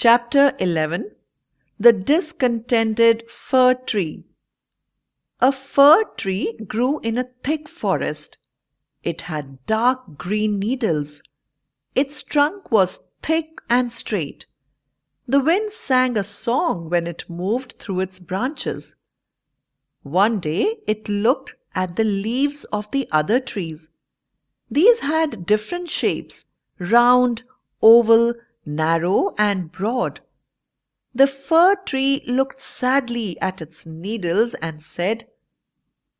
Chapter 11. The Discontented Fir Tree. A fir tree grew in a thick forest. It had dark green needles. Its trunk was thick and straight. The wind sang a song when it moved through its branches. One day it looked at the leaves of the other trees. These had different shapes: round, oval, narrow, and broad. The fir tree looked sadly at its needles and said,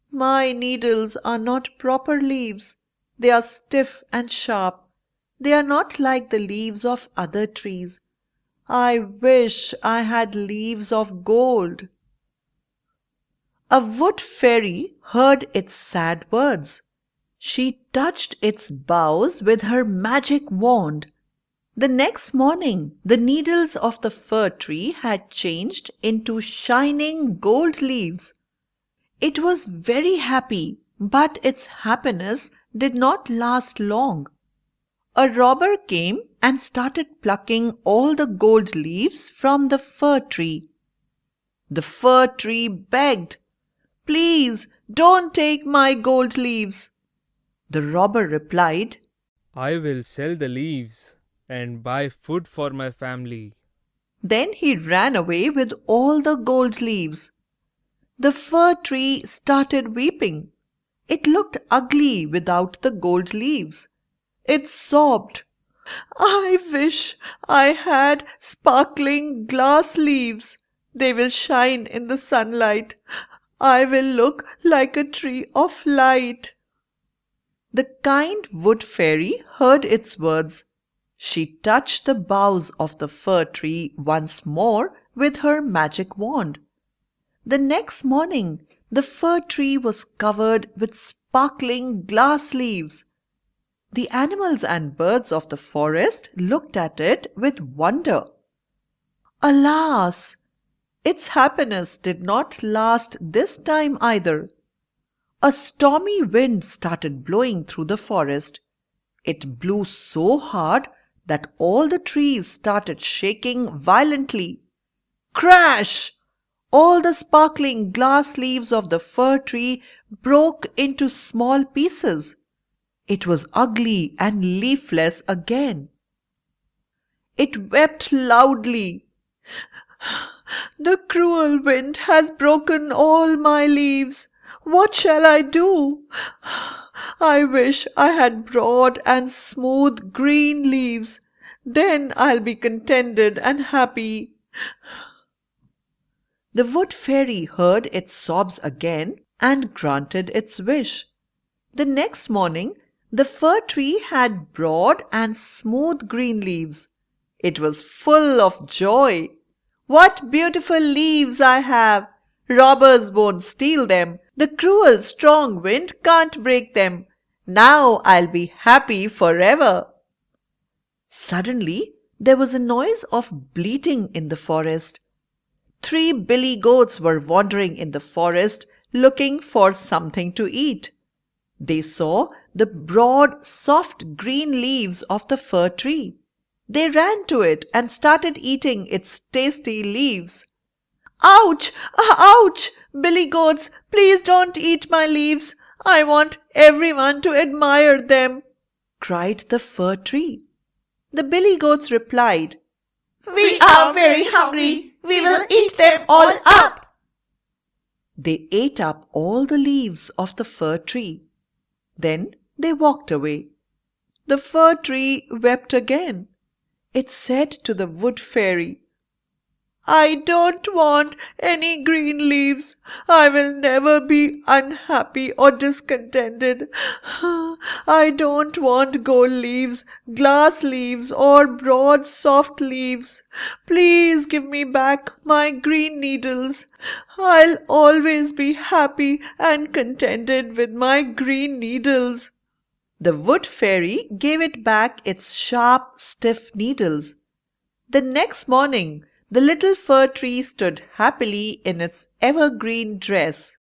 "My needles are not proper leaves. They are stiff and sharp. They are not like the leaves of other trees. I wish I had leaves of gold." A wood fairy heard its sad words. She touched its boughs with her magic wand. The next morning, the needles of the fir tree had changed into shining gold leaves. It was very happy, but its happiness did not last long. A robber came and started plucking all the gold leaves from the fir tree. The fir tree begged, "Please, don't take my gold leaves." The robber replied, "I will sell the leaves and buy food for my family." Then he ran away with all the gold leaves. The fir tree started weeping. It looked ugly without the gold leaves. It sobbed, "I wish I had sparkling glass leaves. They will shine in the sunlight. I will look like a tree of light." The kind wood fairy heard its words. She touched the boughs of the fir tree once more with her magic wand. The next morning, the fir tree was covered with sparkling glass leaves. The animals and birds of the forest looked at it with wonder. Alas! Its happiness did not last this time either. A stormy wind started blowing through the forest. It blew so hard that all the trees started shaking violently. Crash! All the sparkling glass leaves of the fir tree broke into small pieces. It was ugly and leafless again. It wept loudly. "The cruel wind has broken all my leaves. What shall I do? I wish I had broad and smooth green leaves. Then I'll be contented and happy." The wood fairy heard its sobs again and granted its wish. The next morning, the fir tree had broad and smooth green leaves. It was full of joy. "What beautiful leaves I have! Robbers won't steal them. The cruel strong wind can't break them. Now I'll be happy forever." Suddenly, there was a noise of bleating in the forest. 3 billy goats were wandering in the forest looking for something to eat. They saw the broad, soft green leaves of the fir tree. They ran to it and started eating its tasty leaves. "Ouch! Ouch! Billy goats, please don't eat my leaves. I want everyone to admire them," cried the fir tree. The billy goats replied, "We are very hungry. We will eat them all up." They ate up all the leaves of the fir tree. Then they walked away. The fir tree wept again. It said to the wood fairy, "I don't want any green leaves. I will never be unhappy or discontented. I don't want gold leaves, glass leaves, or broad soft leaves. Please give me back my green needles. I'll always be happy and contented with my green needles." The wood fairy gave it back its sharp, stiff needles. The next morning, the little fir tree stood happily in its evergreen dress.